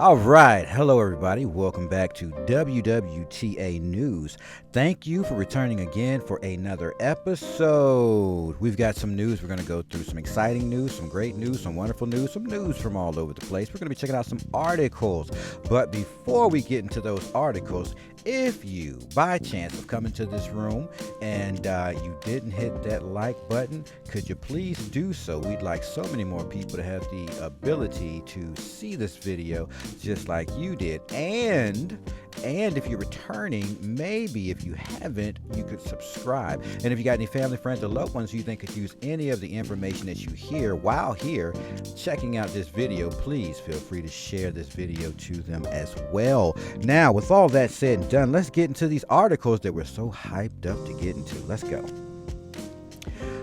All right. Hello, everybody. Welcome back to WWTA News. Thank you for returning again for another episode. We've got some news. We're going to go through some exciting news, some great news, some wonderful news, some news from all over the place. We're going to be checking out some articles. But before we get into those articles, if you, by chance, have come into this room and you didn't hit that like button, could you please do so? We'd like so many more people to have the ability to see this video just like you did. And if you're returning, maybe if you haven't, you could subscribe. And if you got any family, friends, or loved ones you think could use any of the information that you hear while here checking out this video, please feel free to share this video to them as well. Now, with all that said and done, let's get into these articles that we're so hyped up to get into. Let's go.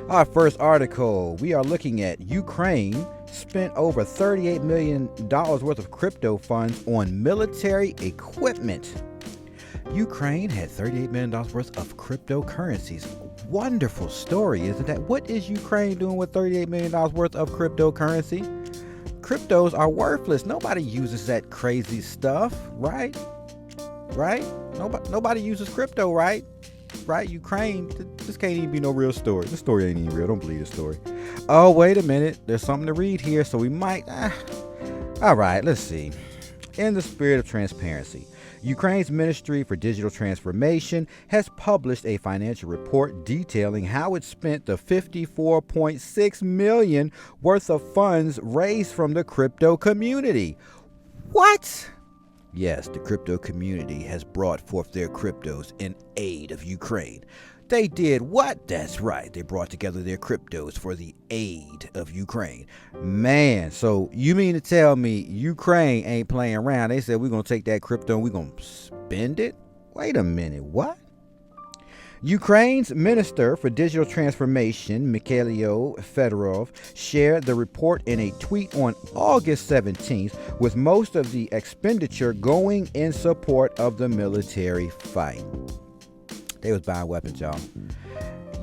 Our first article, we are looking at Ukraine spent over $38 million worth of crypto funds on military equipment. Ukraine had $38 million worth of cryptocurrencies. Wonderful story, isn't that? What is Ukraine doing with $38 million worth of cryptocurrency? Cryptos are worthless. Nobody uses that crazy stuff, right? Right? Nobody uses crypto, right? Right? Ukraine, this can't even be no real story. This story ain't even real. Don't believe this story. Oh, wait a minute. There's something to read here, so we might. All right, let's see. In the spirit of transparency, Ukraine's Ministry for Digital Transformation has published a financial report detailing how it spent the $54.6 million worth of funds raised from the crypto community. What? Yes, the crypto community has brought forth their cryptos in aid of Ukraine. They did what? That's right. They brought together their cryptos for the aid of Ukraine. Man, so you mean to tell me Ukraine ain't playing around? They said we're going to take that crypto and we're going to spend it? Wait a minute, what? Ukraine's Minister for Digital Transformation, Mikhailo Fedorov, shared the report in a tweet on August 17th, with most of the expenditure going in support of the military fight. They was buying weapons, y'all.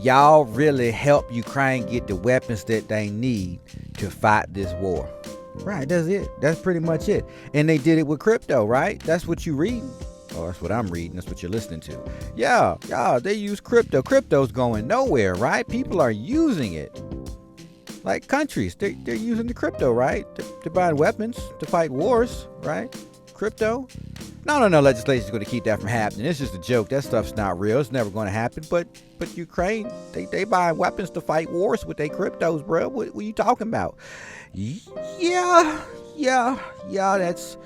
Y'all really help Ukraine get the weapons that they need to fight this war. Right, that's it. That's pretty much it. And they did it with crypto, right? That's what you read. Oh, that's what I'm reading. That's what you're listening to. Yeah, they use crypto. Crypto's going nowhere, right? People are using it. Like countries, they're using the crypto, right? To buy weapons, to fight wars, right? Crypto. No, legislation's going to keep that from happening. It's just a joke. That stuff's not real. It's never going to happen. But Ukraine, they buy weapons to fight wars with their cryptos, bro. What are you talking about? Yeah, that's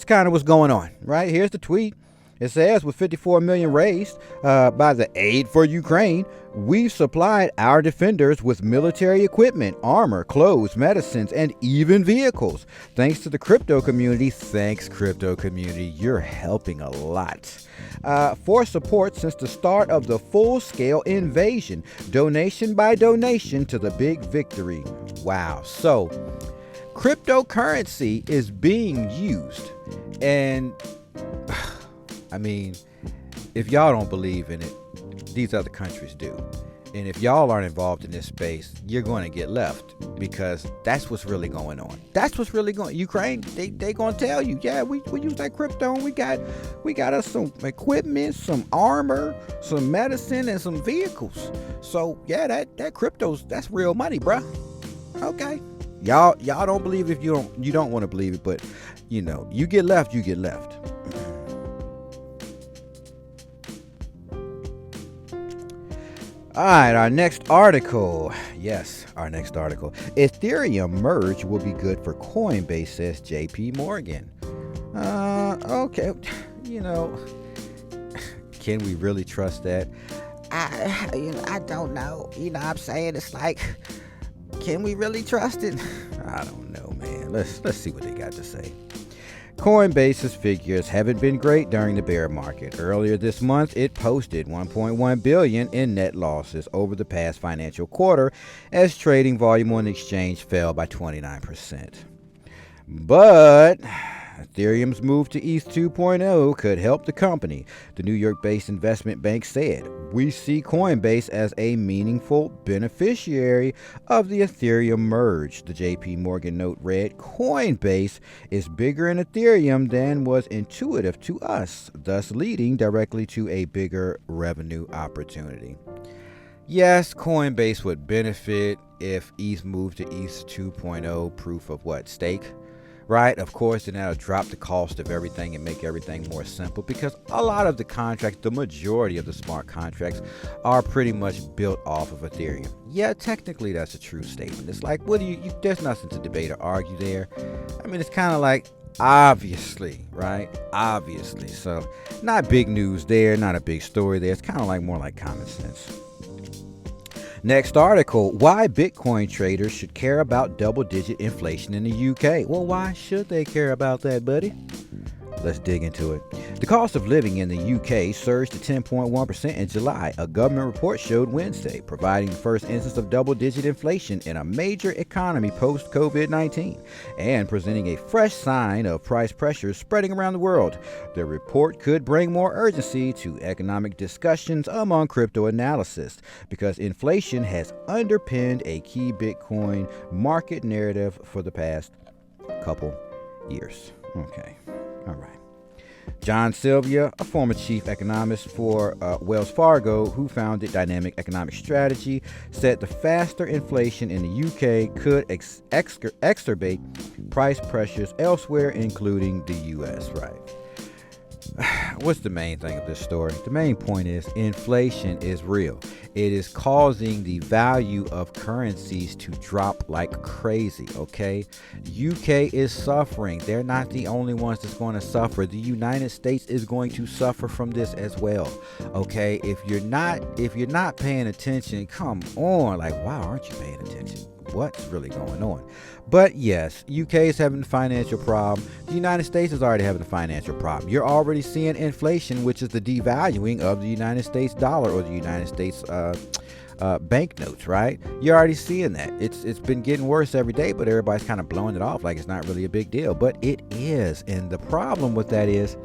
kind of what's going on, right? Here's the tweet. It says, with $54 million raised by the Aid for Ukraine, we've supplied our defenders with military equipment, armor, clothes, medicines, and even vehicles. Thanks to the crypto community. Thanks, crypto community. You're helping a lot. For support since the start of the full-scale invasion, donation by donation to the big victory. Wow. So, cryptocurrency is being used, and I mean, if y'all don't believe in it, these other countries do. And if y'all aren't involved in this space, you're going to get left, because that's what's really going on. That's what's really going on. Ukraine, they going to tell you, yeah, we use that crypto, and we got us some equipment, some armor, some medicine, and some vehicles. So, yeah, that crypto's, that's real money, bruh. Okay. Y'all don't believe it if you don't want to believe it, but you know, you get left. All right, our next article. Yes, our next article. Ethereum merge will be good for Coinbase, says JP Morgan. Okay. You know, can we really trust that? I don't know. You know what I'm saying? It's like, can we really trust it? I don't know, man. Let's see what they got to say. Coinbase's figures haven't been great during the bear market. Earlier this month, it posted $1.1 billion in net losses over the past financial quarter as trading volume on the exchange fell by 29%. But Ethereum's move to ETH 2.0 could help the company, the New York-based investment bank said. We see Coinbase as a meaningful beneficiary of the Ethereum merge. The JP Morgan note read, Coinbase is bigger in Ethereum than was intuitive to us, thus leading directly to a bigger revenue opportunity. Yes, Coinbase would benefit if ETH moved to ETH 2.0, proof of what? Stake? Right? Of course, then that'll drop the cost of everything and make everything more simple, because a lot of the contracts, the majority of the smart contracts, are pretty much built off of Ethereum. Yeah, technically that's a true statement. It's like, what do you there's nothing to debate or argue there. I mean, it's kind of like, obviously, right? Obviously. So, not big news there, not a big story there. It's kind of like more like common sense. Next article, why Bitcoin traders should care about double-digit inflation in the UK. Well, why should they care about that, buddy? Let's dig into it. The cost of living in the UK surged to 10.1% in July, a government report showed Wednesday, providing the first instance of double-digit inflation in a major economy post-COVID-19, and presenting a fresh sign of price pressures spreading around the world. The report could bring more urgency to economic discussions among crypto analysts, because inflation has underpinned a key Bitcoin market narrative for the past couple years. Okay. All right. John Sylvia, a former chief economist for Wells Fargo, who founded Dynamic Economic Strategy, said the faster inflation in the UK could exacerbate price pressures elsewhere, including the US. Right. What's the main thing of this story? The main point is inflation is real. It is causing the value of currencies to drop like crazy, okay? UK is suffering. They're not the only ones that's going to suffer. The United States is going to suffer from this as well, okay? If you're not paying attention, come on. Like, wow, aren't you paying attention? What's really going on? But yes, UK is having a financial problem. The United States is already having a financial problem. You're already seeing inflation, which is the devaluing of the United States dollar or the United States banknotes, right? You're already seeing that. It's been getting worse every day, but everybody's kind of blowing it off like it's not really a big deal. But it is. And the problem with that is,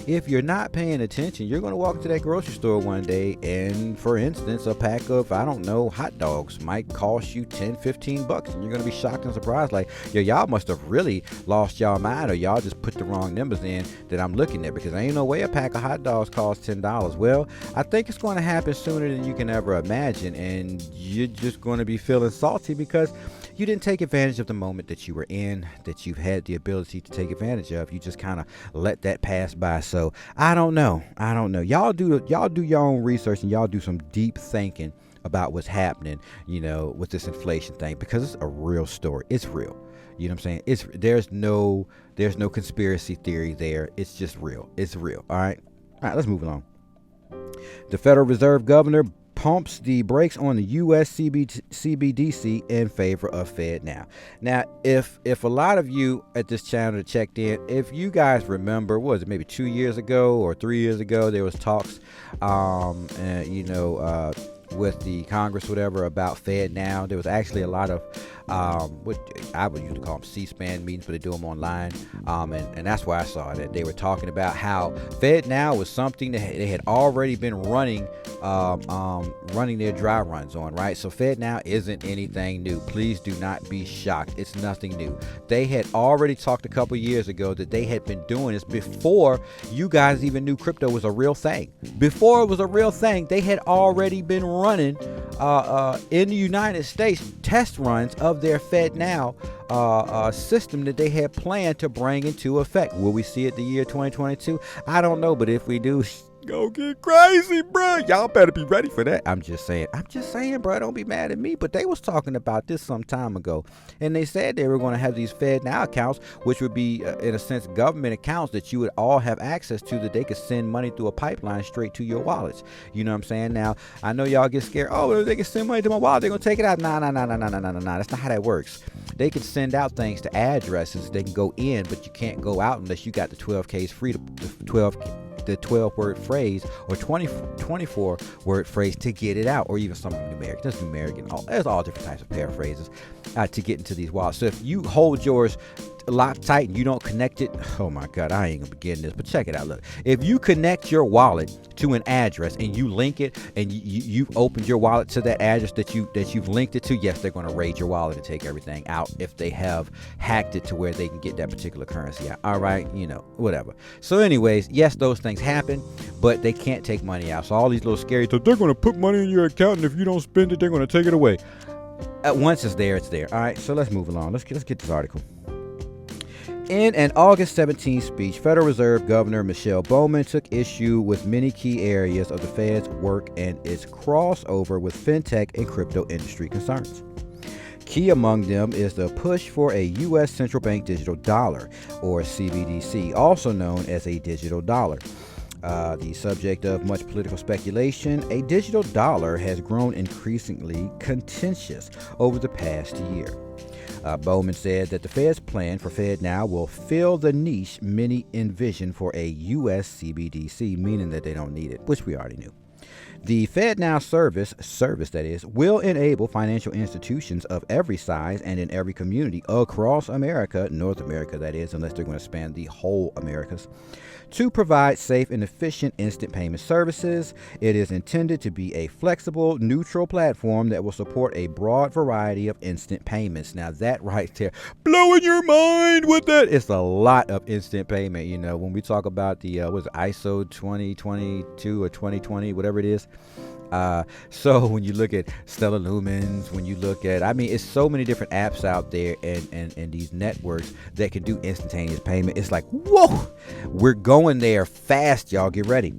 if you're not paying attention, you're going to walk into that grocery store one day and, for instance, a pack of, I don't know, hot dogs might cost you $10-15, and you're going to be shocked and surprised like, yo, y'all must have really lost y'all mind, or y'all just put the wrong numbers in that I'm looking at, because there ain't no way a pack of hot dogs costs $10. Well, I think it's going to happen sooner than you can ever imagine, and you're just going to be feeling salty because you didn't take advantage of the moment that you were in, that you've had the ability to take advantage of. You just kind of let that pass by. So I don't know. Y'all do your own research, and y'all do some deep thinking about what's happening, with this inflation thing, because it's a real story. It's real. You know what I'm saying? There's no conspiracy theory there. It's just real. It's real. All right, let's move along. The Federal Reserve Governor pumps the brakes on the U.S. CBDC in favor of FedNow. Now, if a lot of you at this channel checked in, if you guys remember, what was it, maybe 2 years ago or 3 years ago, there was talks, with the Congress, whatever, about FedNow. There was actually a lot of what I would usually call them C-SPAN meetings, but they do them online. And that's why I saw that they were talking about how FedNow was something that they had already been running their dry runs on, right? So FedNow isn't anything new. Please do not be shocked. It's nothing new. They had already talked a couple years ago that they had been doing this before you guys even knew crypto was a real thing. Before it was a real thing, they had already been running in the United States test runs of their FedNow system that they had planned to bring into effect. Will we see it the year 2022? I don't know, but if we do, go get crazy, bro. Y'all better be ready for that. I'm just saying, bro. Don't be mad at me. But they was talking about this some time ago, and they said they were going to have these FedNow accounts, which would be, in a sense, government accounts that you would all have access to, that they could send money through a pipeline straight to your wallets. You know what I'm saying? Now, I know y'all get scared. Oh, they can send money to my wallet, they're gonna take it out. Nah. That's not how that works. They can send out things to addresses. They can go in, but you can't go out unless you got the 12 Ks freedom. The 12 the 12-word phrase or 24-word phrase to get it out, or even some numeric. There's numeric and there's all different types of paraphrases to get into these wallets. So if you hold yours locked tight and you don't connect it, oh my God, I ain't gonna begin this, but check it out. Look, if you connect your wallet to an address and you link it, and you've opened your wallet to that address that you've linked it to, yes, they're going to raid your wallet and take everything out if they have hacked it to where they can get that particular currency out. All right, whatever. So anyways, yes, those things happen, but they can't take money out. So all these little scary things, they're going to put money in your account, and if you don't spend it, they're going to take it away. Once it's there, it's there. All right, so let's move along. Let's get this article. In an August 17th speech, Federal Reserve Governor Michelle Bowman took issue with many key areas of the Fed's work and its crossover with fintech and crypto industry concerns. Key among them is the push for a U.S. central bank digital dollar, or CBDC, also known as a digital dollar. The subject of much political speculation, a digital dollar has grown increasingly contentious over the past year. Bowman said that the Fed's plan for FedNow will fill the niche many envision for a U.S. CBDC, meaning that they don't need it, which we already knew. The FedNow service that is, will enable financial institutions of every size and in every community across America, North America that is, unless they're going to span the whole Americas, to provide safe and efficient instant payment services. It is intended to be a flexible, neutral platform that will support a broad variety of instant payments. Now that right there, blowing your mind with that. It's a lot of instant payment. When we talk about the ISO 2022 or 2020, whatever it is. So when you look at Stellar Lumens, when you look at, it's so many different apps out there and these networks that can do instantaneous payment. It's like, whoa, we're going there fast, y'all. Get ready.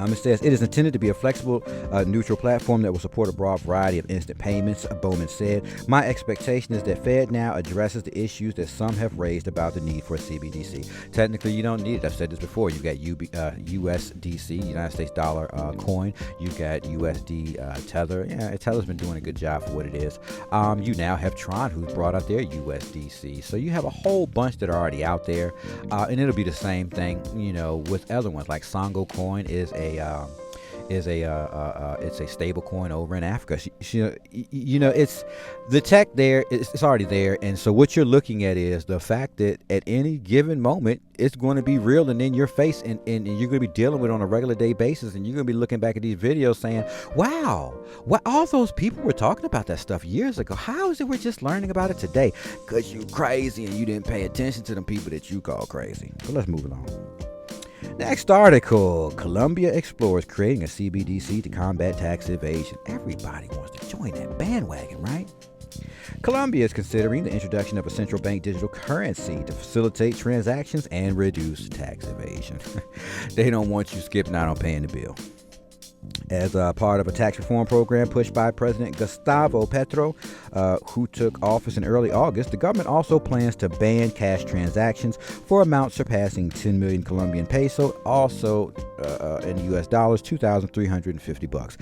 It says it is intended to be a flexible, neutral platform that will support a broad variety of instant payments, Bowman said. My expectation is that FedNow addresses the issues that some have raised about the need for a CBDC. Technically, you don't need it. I've said this before. You've got USDC, United States dollar coin. You've got USD Tether. Yeah, Tether's been doing a good job for what it is. You now have Tron, who's brought out their USDC. So you have a whole bunch that are already out there. And it'll be the same thing, with other ones. Like Songo Coin is it's a stable coin over in Africa. It's the tech there. It's already there, and so what you're looking at is the fact that at any given moment it's going to be real and in your face, and you're going to be dealing with it on a regular day basis, and you're going to be looking back at these videos saying, "Wow, what all those people were talking about that stuff years ago. How is it we're just learning about it today? Because you crazy and you didn't pay attention to them people that you call crazy." So let's move along. Next article, Colombia explores creating a CBDC to combat tax evasion. Everybody wants to join that bandwagon, right? Colombia is considering the introduction of a central bank digital currency to facilitate transactions and reduce tax evasion. They don't want you skipping out on paying the bill. As a part of a tax reform program pushed by President Gustavo Petro, who took office in early August, the government also plans to ban cash transactions for amounts surpassing 10 million Colombian peso, also in U.S. dollars, $2,350.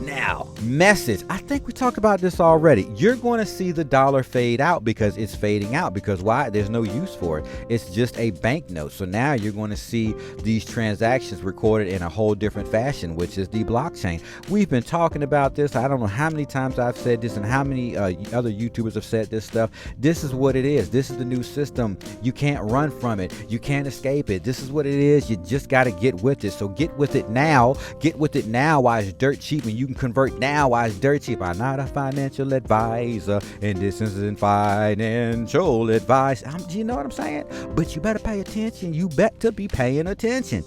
Now, message. I think we talked about this already. You're going to see the dollar fade out because it's fading out. Because why? There's no use for it. It's just a banknote. So now you're going to see these transactions recorded in a whole different fashion, which is the blockchain. We've been talking about this. I don't know how many times I've said this and how many other YouTubers have said this stuff. This is what it is. This is the new system. You can't run from it. You can't escape it. This is what it is. You just got to get with it. So get with it now. Get with it now while it's dirt cheap, and you can convert now while it's dirt cheap. I'm not a financial advisor, and this isn't financial advice. Do you know what I'm saying? But you better pay attention. You better be paying attention.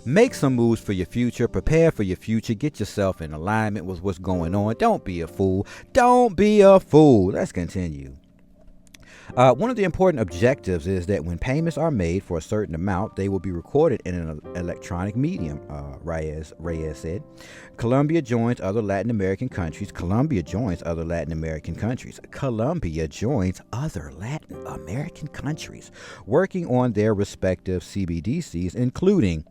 Make some moves for your future. Prepare for your future. Get yourself in alignment with what's going on. Don't be a fool. Don't be a fool. Let's continue. One of the important objectives is that when payments are made for a certain amount, they will be recorded in an electronic medium, Reyes said. Colombia joins other Latin American countries. Colombia joins other Latin American countries working on their respective CBDCs, including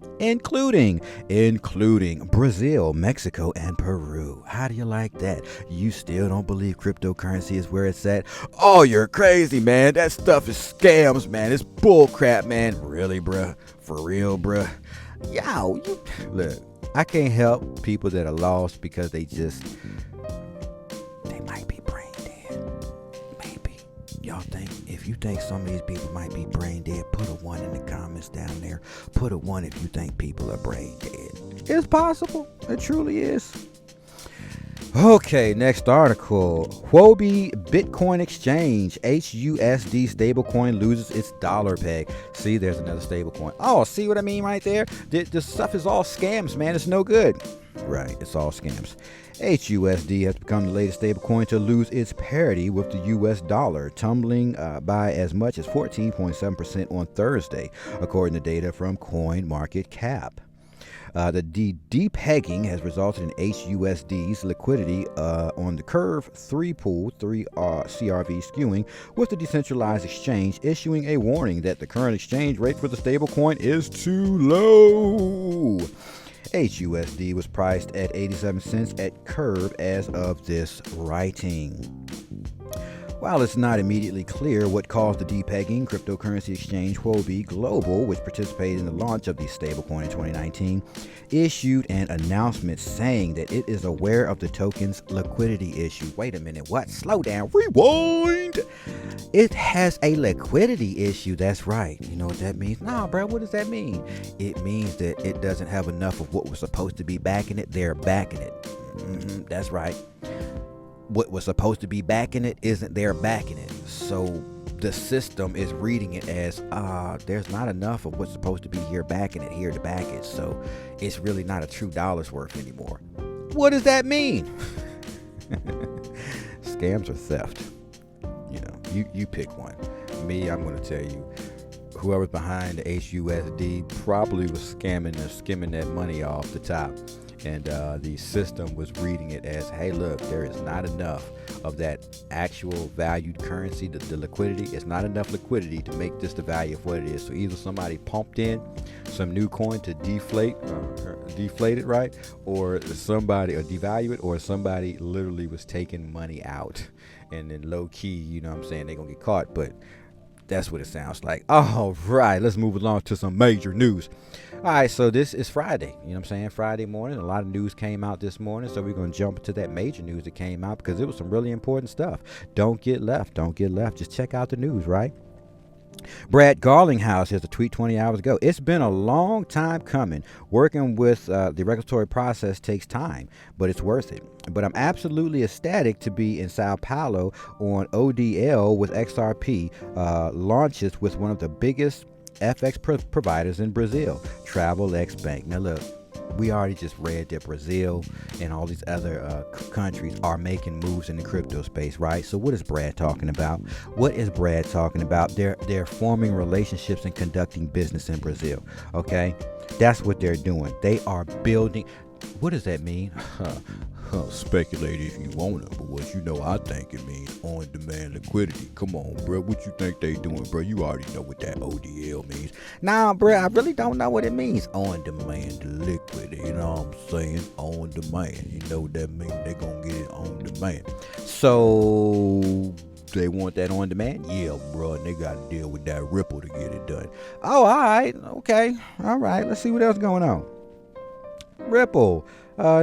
Brazil, Mexico, and Peru. How do you like that? You still don't believe cryptocurrency is where it's at? Oh, you're crazy, man. That stuff is scams, man. It's bull crap, man. Really, bruh? For real, bruh? Yo, look. I can't help people that are lost because they might be brain dead. Maybe. Y'all think, if you think some of these people might be brain dead, put a 1 in the comments down there. Put a 1 if you think people are brain dead. It's possible. It truly is. Okay, next article. Huobi Bitcoin Exchange, HUSD stablecoin loses its dollar peg. See, there's another stablecoin. Oh, see what I mean right there? This stuff is all scams, man. It's no good. Right, it's all scams. HUSD has become the latest stablecoin to lose its parity with the US dollar, tumbling by as much as 14.7% on Thursday, according to data from CoinMarketCap. The depegging has resulted in HUSD's liquidity on the Curve 3 pool, 3 CRV skewing, with the decentralized exchange issuing a warning that the current exchange rate for the stablecoin is too low. HUSD was priced at 87 cents at Curve as of this writing. While it's not immediately clear what caused the depegging, cryptocurrency exchange Huobi Global, which participated in the launch of the stablecoin in 2019, issued an announcement saying that it is aware of the token's liquidity issue. Wait a minute, what? Slow down, rewind! It has a liquidity issue, that's right. You know what that means? Nah, bro, what does that mean? It means that it doesn't have enough of what was supposed to be backing it. They're backing it. That's right. What was supposed to be backing it isn't there backing it. So the system is reading it as there's not enough of what's supposed to be here backing it here to back it. So it's really not a true dollar's worth anymore. What does that mean? Scams or theft? You know, you pick one. Me, I'm going to tell you, whoever's behind the HUSD probably was skimming that money off the top. And the system was reading it as, hey, look, there is not enough of that actual valued currency, the liquidity. It's not enough liquidity to make this the value of what it is. So either somebody pumped in some new coin to deflate it, right? Or devalue it, or somebody literally was taking money out. And then low key, you know what I'm saying, they're going to get caught. But that's what it sounds like. All right, let's move along to some major news. All right, so this is Friday. You know what I'm saying? Friday morning. A lot of news came out this morning, so we're going to jump to that major news that came out because it was some really important stuff. Don't get left. Just check out the news, right? Brad Garlinghouse has a tweet 20 hours ago. It's been a long time coming. Working with the regulatory process takes time, but it's worth it. But I'm absolutely ecstatic to be in Sao Paulo on ODL with XRP launches with one of the biggest FX providers in Brazil, TravelX Bank. Now look, we already just read that Brazil and all these other countries are making moves in the crypto space, right? So what is Brad talking about? They're forming relationships and conducting business in Brazil, okay? That's what they're doing. They are building. What does that mean? Speculate if you want to, but what you know, I think it means on-demand liquidity. Come on, bro. What you think they doing, bro? You already know what that ODL means. Nah, bro, I really don't know what it means. On-demand liquidity, you know what I'm saying? On-demand. You know what that means? They're going to get it on demand. So they want that on demand? Yeah, bro, and they got to deal with that Ripple to get it done. Oh, all right. Okay. All right. Let's see what else going on. Ripple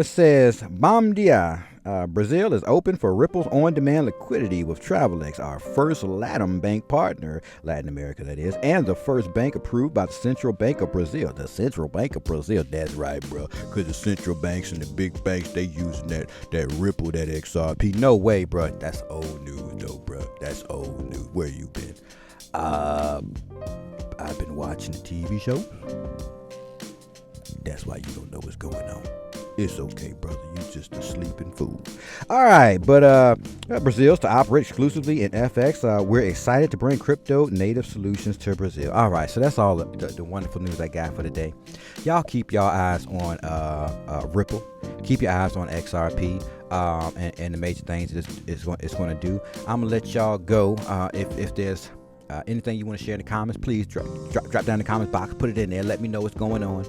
says, Bom dia. Brazil is open for Ripple's on-demand liquidity with TravelX, our first LATAM bank partner, Latin America that is, and the first bank approved by the Central Bank of Brazil. The Central Bank of Brazil, that's right, bro, because the central banks and the big banks, they using that Ripple, that XRP. No way, bro. That's old news, though, bro. That's old news. Where you been? I've been watching the TV show. That's why you don't know what's going on. It's okay, brother. You just a sleeping fool. All right, but Brazil's to operate exclusively in FX. We're excited to bring crypto native solutions to Brazil. All right, so that's all the wonderful news I got for today. Y'all keep y'all eyes on Ripple. Keep your eyes on XRP and the major things it's going to do. I'm gonna let y'all go. If there's anything you want to share in the comments, please drop down in the comments box, put it in there, let me know what's going on.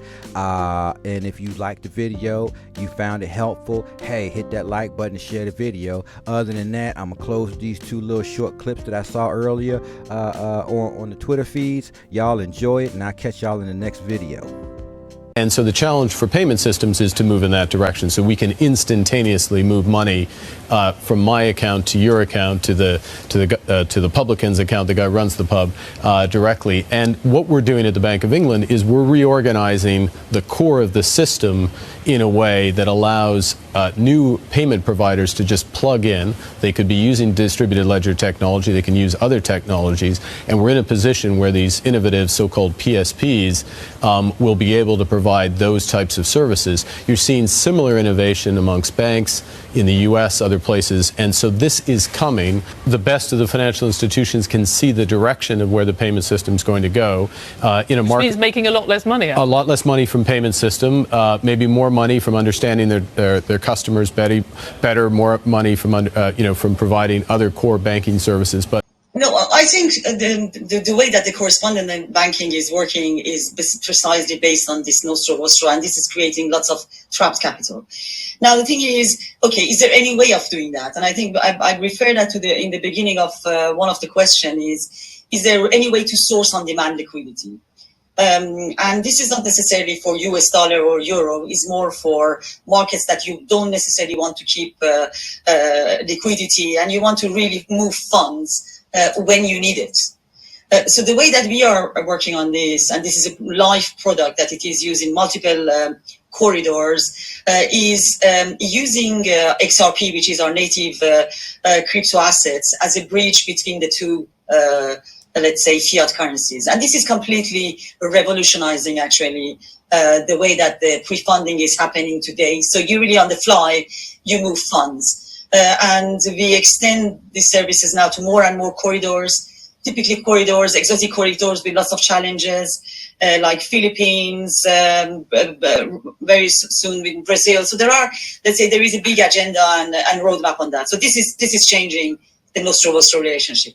And if you liked the video, you found it helpful, hey, hit that like button and share the video. Other than that, I'm gonna close these two little short clips that I saw earlier on the Twitter feeds. Y'all enjoy it, and I'll catch y'all in the next video. And so the challenge for payment systems is to move in that direction, so we can instantaneously move money from my account to your account to the publican's account, the guy who runs the pub, directly. And what we're doing at the Bank of England is we're reorganizing the core of the system in a way that allows new payment providers to just plug in. They could be using distributed ledger technology, they can use other technologies, and we're in a position where these innovative so-called PSPs will be able to provide those types of services. You're seeing similar innovation amongst banks in the US, other places, and so this is coming. The best of the financial institutions can see the direction of where the payment system is going to go in a market. Which means making a lot less money. A lot less money from payment system, maybe more money from understanding their customers better, more money from from providing other core banking services. But no, I think the way that the correspondent banking is working is precisely based on this nostro vostro, and this is creating lots of trapped capital. Now, the thing is, okay, is there any way of doing that? And I think I refer that to in the beginning of one of the question is there any way to source on-demand liquidity? And this is not necessarily for US dollar or euro, it's more for markets that you don't necessarily want to keep liquidity, and you want to really move funds when you need it. So the way that we are working on this, and this is a live product that it is used in multiple corridors, is using XRP, which is our native crypto assets, as a bridge between the two let's say fiat currencies. And this is completely revolutionizing actually the way that the pre-funding is happening today. So you really on the fly, you move funds. And we extend these services now to more and more corridors, typically corridors, exotic corridors with lots of challenges, like Philippines, very soon in Brazil. So there are, let's say there is a big agenda and roadmap on that. So this is changing the nostro-vostro relationship.